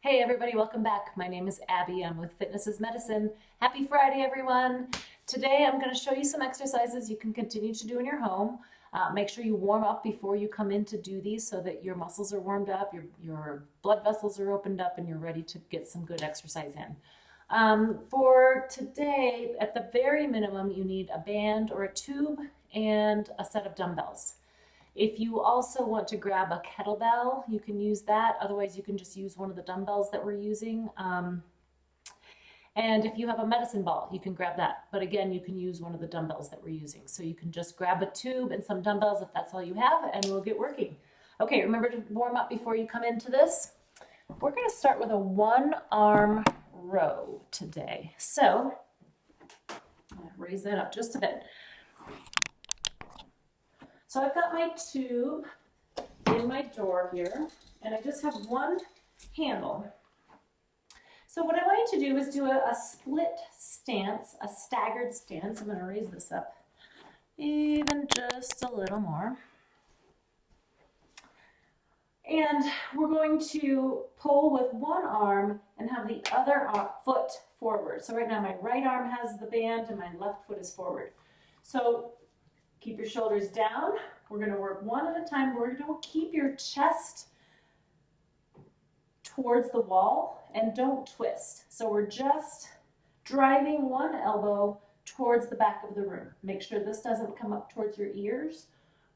Hey everybody, welcome back. My name is Abby. I'm with Fitness is Medicine. Happy Friday, everyone. Today I'm going to show you some exercises you can continue to do in your home. Make sure you warm up before you come in to do these so that your muscles are warmed up, your blood vessels are opened up, and you're ready to get some good exercise in. For today, at the very minimum, you need a band or a tube and a set of dumbbells. If you also want to grab a kettlebell, you can use that. Otherwise, you can just use one of the dumbbells that we're using. And if you have a medicine ball, you can grab that. But again, you can use one of the dumbbells that we're using. So you can just grab a tube and some dumbbells if that's all you have, and we'll get working. Okay, remember to warm up before you come into this. We're going to start with a one-arm row today. So I'll raise that up just a bit. So I've got my tube in my drawer here, and I just have one handle. So what I want you to do is do a split stance, a staggered stance. I'm going to raise this up even just a little more. And we're going to pull with one arm and have the other foot forward. So right now my right arm has the band and my left foot is forward. So keep your shoulders down. We're going to work one at a time. We're going to keep your chest towards the wall and don't twist. So we're just driving one elbow towards the back of the room. Make sure this doesn't come up towards your ears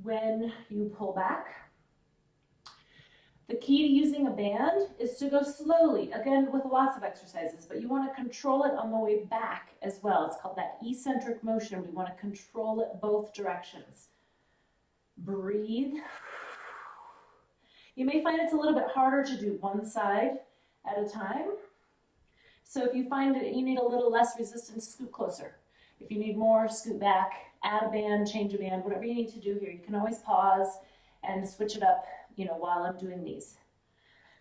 when you pull back. The key to using a band is to go slowly, again with lots of exercises, but you want to control it on the way back as well. It's called that eccentric motion. We want to control it both directions. Breathe. You may find it's a little bit harder to do one side at a time. So if you find that you need a little less resistance, scoot closer. If you need more, scoot back, add a band, change a band, whatever you need to do here. You can always pause and switch it up, while I'm doing these.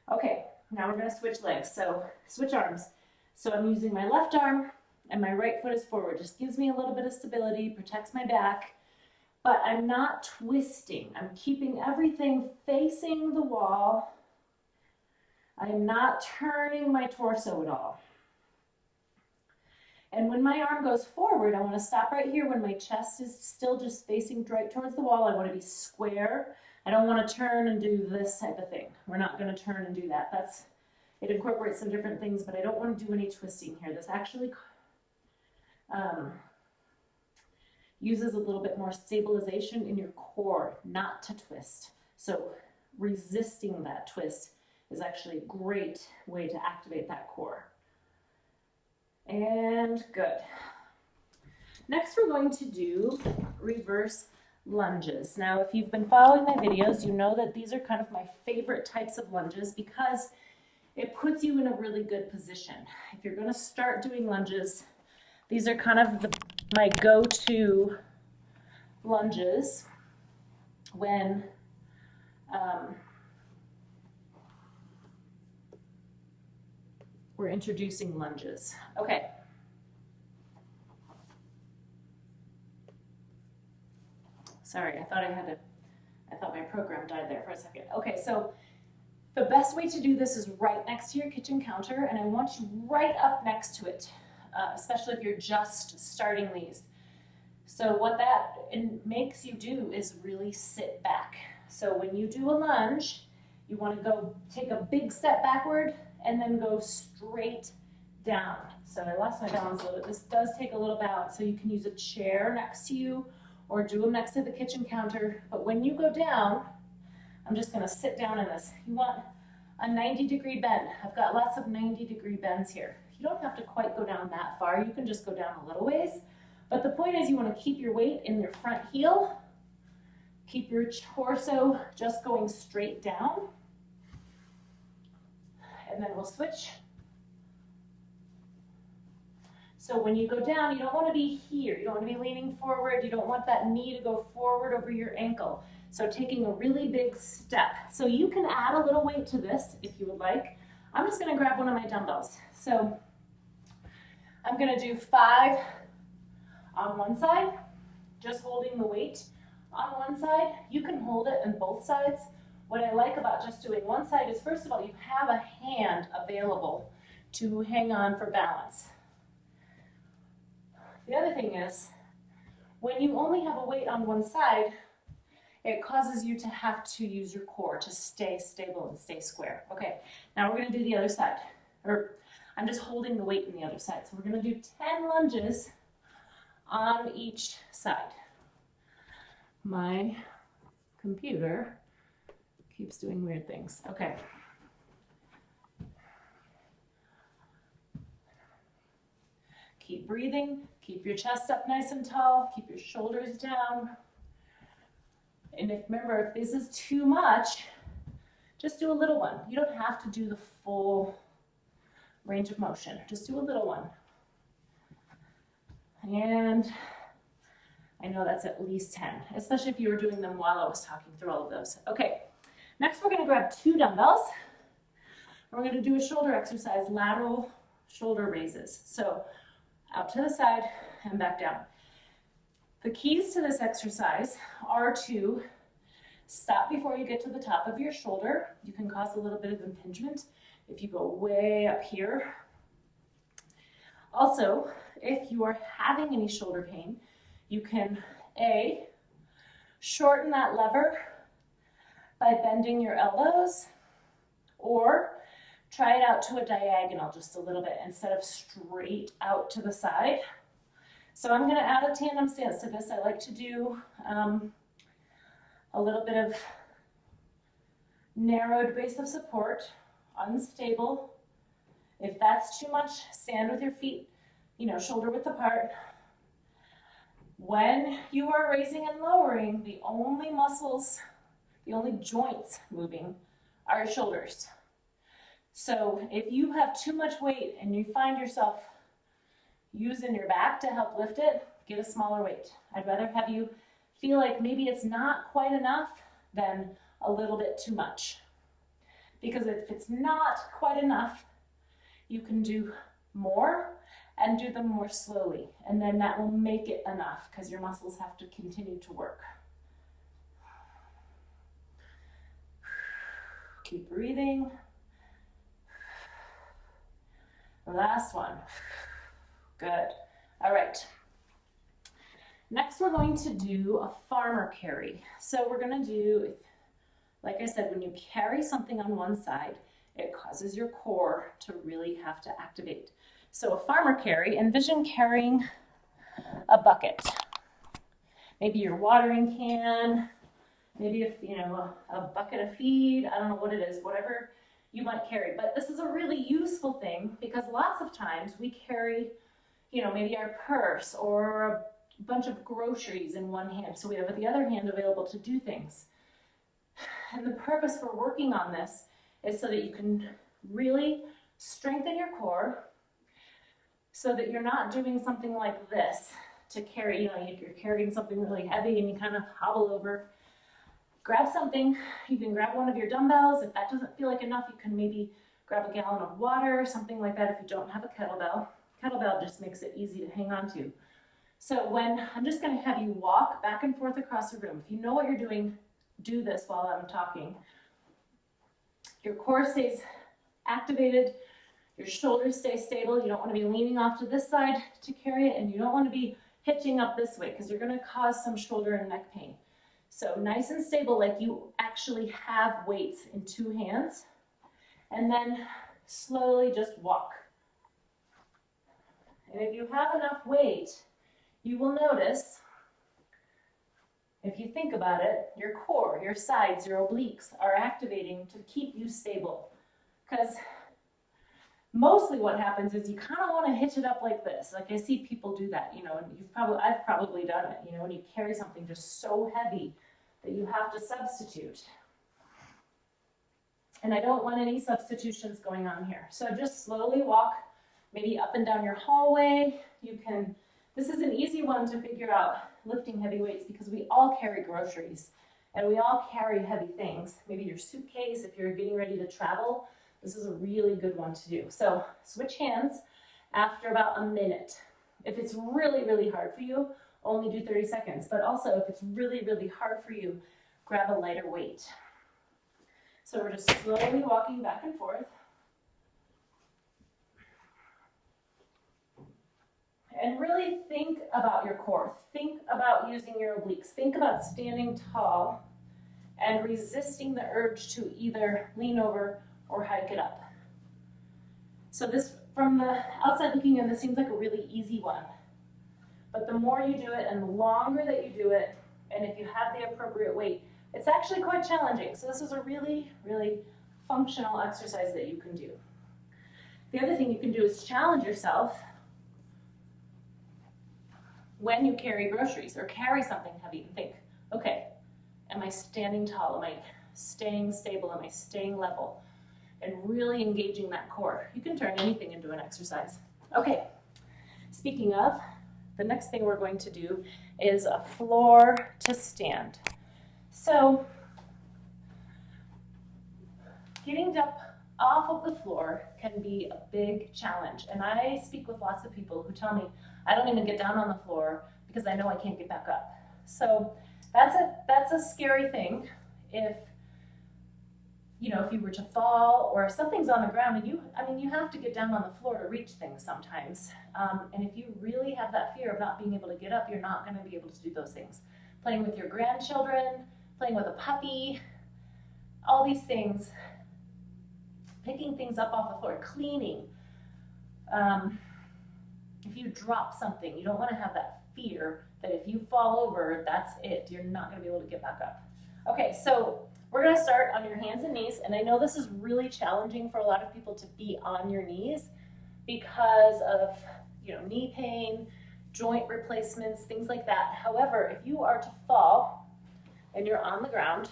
Okay, now we're going to switch legs. So switch arms. So I'm using my left arm and my right foot is forward. Just gives me a little bit of stability, protects my back, but I'm not twisting. I'm keeping everything facing the wall. I'm not turning my torso at all. And when my arm goes forward, I want to stop right here when my chest is still just facing right towards the wall. I want to be square. I don't want to turn and do this type of thing. We're not going to turn and do that. It incorporates some different things, but I don't want to do any twisting here. This actually uses a little bit more stabilization in your core, not to twist. So resisting that twist is actually a great way to activate that core. And good. Next, we're going to do reverse lunges. Now, if you've been following my videos, you know that these are kind of my favorite types of lunges because it puts you in a really good position. If you're going to start doing lunges, these are kind of my go-to lunges when we're introducing lunges. Okay. Sorry, I thought my program died there for a second. Okay, so the best way to do this is right next to your kitchen counter, and I want you right up next to it, especially if you're just starting these. So what that makes you do is really sit back. So when you do a lunge, you want to go take a big step backward and then go straight down. So I lost my balance a little bit. This does take a little balance, so you can use a chair next to you or do them next to the kitchen counter. But when you go down, I'm just going to sit down in this. You want a 90-degree bend. I've got lots of 90-degree bends here. You don't have to quite go down that far. You can just go down a little ways. But the point is you want to keep your weight in your front heel. Keep your torso just going straight down. And then we'll switch. So when you go down, you don't want to be here. You don't want to be leaning forward. You don't want that knee to go forward over your ankle. So taking a really big step. So you can add a little weight to this if you would like. I'm just going to grab one of my dumbbells. So I'm going to do 5 on one side, just holding the weight on one side. You can hold it on both sides, What I like about just doing one side is, first of all, you have a hand available to hang on for balance. The other thing is, when you only have a weight on one side, it causes you to have to use your core to stay stable and stay square. Okay, now we're gonna do the other side. Or I'm just holding the weight in the other side. So we're gonna do 10 lunges on each side. My computer keeps doing weird things. Okay. Keep breathing, keep your chest up nice and tall, keep your shoulders down. And remember, if this is too much, just do a little one. You don't have to do the full range of motion. Just do a little one. And I know that's at least 10, especially if you were doing them while I was talking through all of those. Okay, next we're gonna grab 2 dumbbells. We're gonna do a shoulder exercise, lateral shoulder raises. So out to the side and back down. The keys to this exercise are to stop before you get to the top of your shoulder. You can cause a little bit of impingement if you go way up here. Also, if you are having any shoulder pain, you can A, shorten that lever by bending your elbows, or try it out to a diagonal just a little bit instead of straight out to the side. So I'm gonna add a tandem stance to this. I like to do a little bit of narrowed base of support, unstable. If that's too much, stand with your feet, shoulder width apart. When you are raising and lowering, the only muscles, the only joints moving are your shoulders. So if you have too much weight and you find yourself using your back to help lift it, get a smaller weight. I'd rather have you feel like maybe it's not quite enough than a little bit too much. Because if it's not quite enough, you can do more and do them more slowly. And then that will make it enough because your muscles have to continue to work. Keep breathing. The last one. Good. All right. Next, we're going to do a farmer carry. So we're going to do, like I said, when you carry something on one side, it causes your core to really have to activate. So a farmer carry, envision carrying a bucket. Maybe your watering can, maybe a bucket of feed, I don't know what it is, whatever you might carry. But this is a really useful thing because lots of times we carry, maybe our purse or a bunch of groceries in one hand. So we have the other hand available to do things. And the purpose for working on this is so that you can really strengthen your core so that you're not doing something like this to carry, you're carrying something really heavy and you kind of hobble over. Grab something, you can grab one of your dumbbells. If that doesn't feel like enough, you can maybe grab a gallon of water, something like that if you don't have a kettlebell. Kettlebell just makes it easy to hang on to. So I'm just gonna have you walk back and forth across the room. If you know what you're doing, do this while I'm talking. Your core stays activated, your shoulders stay stable. You don't want to be leaning off to this side to carry it, and you don't want to be hitching up this way because you're going to cause some shoulder and neck pain. So nice and stable, like you actually have weights in 2 hands, and then slowly just walk. And if you have enough weight, you will notice, if you think about it, your core, your sides, your obliques are activating to keep you stable. Because mostly what happens is you kind of want to hitch it up like this. Like I see people do that, and I've probably done it, when you carry something just so heavy that you have to substitute. And I don't want any substitutions going on here. So just slowly walk, maybe up and down your hallway. This is an easy one to figure out, lifting heavy weights, because we all carry groceries and we all carry heavy things. Maybe your suitcase, if you're getting ready to travel, this is a really good one to do. So switch hands after about a minute. If it's really, really hard for you, only do 30 seconds. But also, if it's really, really hard for you, grab a lighter weight. So we're just slowly walking back and forth. And really think about your core. Think about using your obliques. Think about standing tall and resisting the urge to either lean over or hike it up. So this, from the outside looking in, this seems like a really easy one. But the more you do it and the longer that you do it, and if you have the appropriate weight, it's actually quite challenging. So this is a really, really functional exercise that you can do. The other thing you can do is challenge yourself when you carry groceries or carry something heavy and think, okay, am I standing tall? Am I staying stable? Am I staying level? And really engaging that core. You can turn anything into an exercise. Okay, speaking of, the next thing we're going to do is a floor to stand. So, getting up off of the floor can be a big challenge. And I speak with lots of people who tell me, I don't even get down on the floor because I know I can't get back up. So that's a scary thing if you were to fall or if something's on the ground and you have to get down on the floor to reach things sometimes. And if you really have that fear of not being able to get up, you're not going to be able to do those things. Playing with your grandchildren, playing with a puppy, all these things, picking things up off the floor, cleaning. If you drop something, you don't want to have that fear that if you fall over, that's it. You're not going to be able to get back up. Okay, so we're going to start on your hands and knees, and I know this is really challenging for a lot of people to be on your knees because of knee pain, joint replacements, things like that. However, if you are to fall and you're on the ground,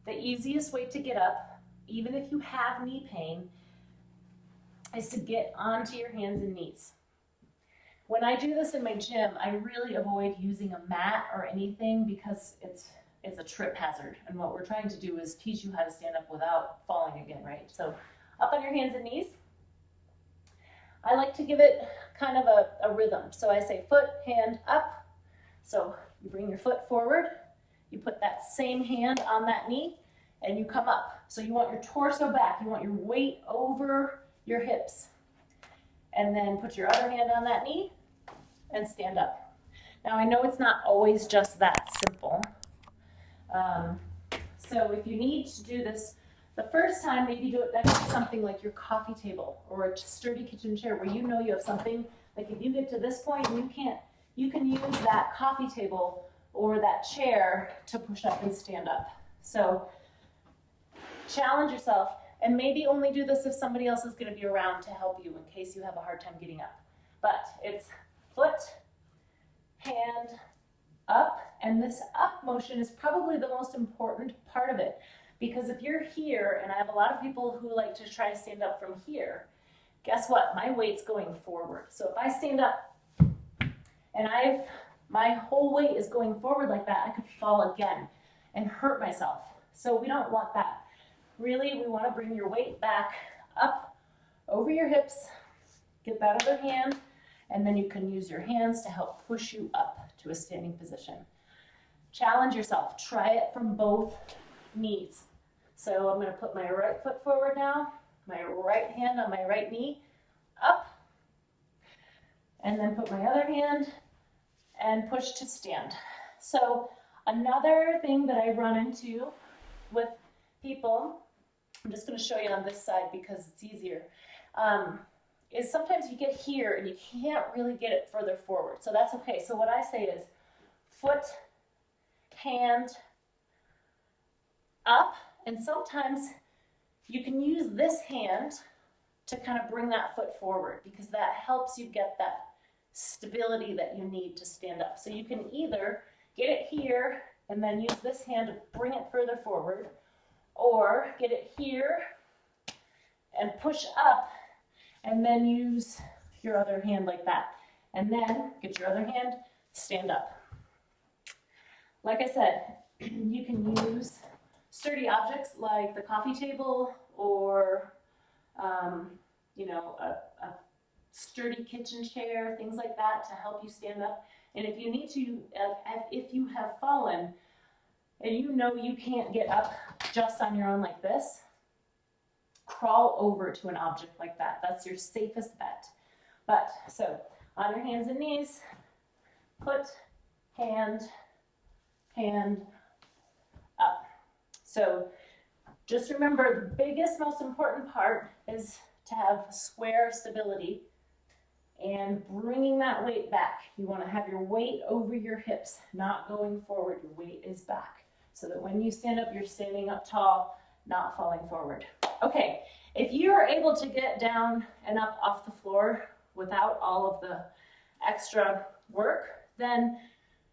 the easiest way to get up, even if you have knee pain, is to get onto your hands and knees. When I do this in my gym, I really avoid using a mat or anything because it's a trip hazard. And what we're trying to do is teach you how to stand up without falling again, right? So up on your hands and knees. I like to give it kind of a rhythm. So I say foot, hand, up. So you bring your foot forward, you put that same hand on that knee, and you come up. So you want your torso back, you want your weight over your hips. And then put your other hand on that knee and stand up. Now I know it's not always just that simple. So if you need to do this the first time, maybe do it next to something like your coffee table or a sturdy kitchen chair where you know you have something, like if you get to this point and you can use that coffee table or that chair to push up and stand up. So challenge yourself, and maybe only do this if somebody else is going to be around to help you in case you have a hard time getting up. But it's foot, hand, up, and this up motion is probably the most important part of it, because if you're here, and I have a lot of people who like to try to stand up from here, guess what? My weight's going forward. So if I stand up and my whole weight is going forward like that, I could fall again and hurt myself. So we don't want that. Really, we want to bring your weight back up over your hips, get that other hand, and then you can use your hands to help push you up to a standing position. Challenge yourself. Try it from both knees. So I'm going to put my right foot forward now, my right hand on my right knee, up, and then put my other hand and push to stand. So another thing that I run into with people, I'm just going to show you on this side because it's easier, is sometimes you get here and you can't really get it further forward. So that's okay. So what I say is foot, hand, up, and sometimes you can use this hand to kind of bring that foot forward because that helps you get that stability that you need to stand up. So you can either get it here and then use this hand to bring it further forward, or get it here and push up and then use your other hand like that. And then get your other hand, stand up. Like I said, you can use sturdy objects like the coffee table or, a sturdy kitchen chair, things like that to help you stand up. And if you need to, if you have fallen, and you know you can't get up just on your own like this, crawl over to an object like that. That's your safest bet. But, so, on your hands and knees, put, hand, hand, up. So, just remember, the biggest, most important part is to have square stability and bringing that weight back. You want to have your weight over your hips, not going forward. Your weight is back, so that when you stand up, you're standing up tall, not falling forward. Okay, if you are able to get down and up off the floor without all of the extra work, then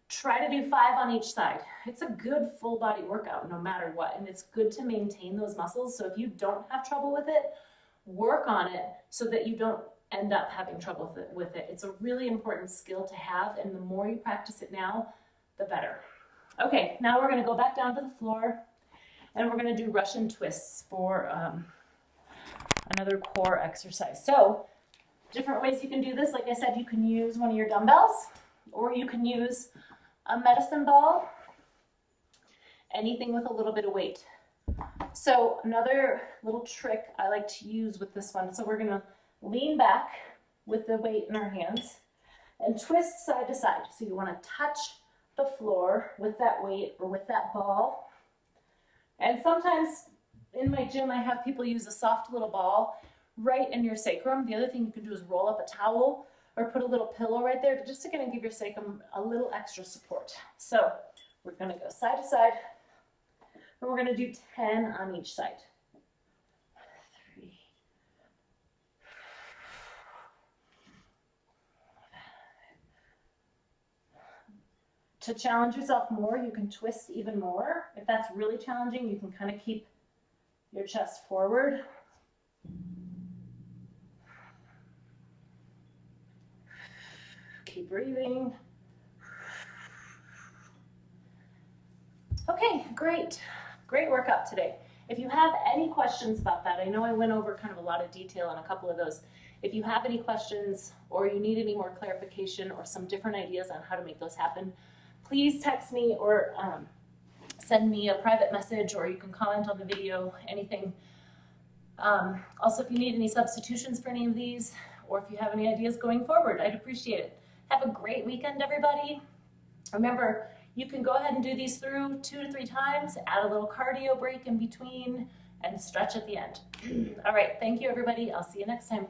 try to do 5 on each side. It's a good full body workout no matter what, and it's good to maintain those muscles. So if you don't have trouble with it, work on it so that you don't end up having trouble with it. It's a really important skill to have, and the more you practice it now, the better. Okay, now we're going to go back down to the floor, and we're going to do Russian twists for another core exercise. So, different ways you can do this. Like I said, you can use one of your dumbbells, or you can use a medicine ball, anything with a little bit of weight. So another little trick I like to use with this one, so we're going to lean back with the weight in our hands and twist side to side. So you want to touch the floor with that weight or with that ball. And sometimes in my gym I have people use a soft little ball right in your sacrum. The other thing you can do is roll up a towel or put a little pillow right there just to kind of give your sacrum a little extra support. So we're going to go side to side, and we're going to do 10 on each side. 3. To challenge yourself more, you can twist even more. If that's really challenging, you can kind of keep your chest forward. Keep breathing. Okay, great. Great workout today. If you have any questions about that, I know I went over kind of a lot of detail on a couple of those. If you have any questions or you need any more clarification or some different ideas on how to make those happen, please text me or send me a private message, or you can comment on the video, anything. Also, if you need any substitutions for any of these, or if you have any ideas going forward, I'd appreciate it. Have a great weekend, everybody. Remember, you can go ahead and do these through 2 to 3 times, add a little cardio break in between, and stretch at the end. All right, thank you, everybody. I'll see you next time.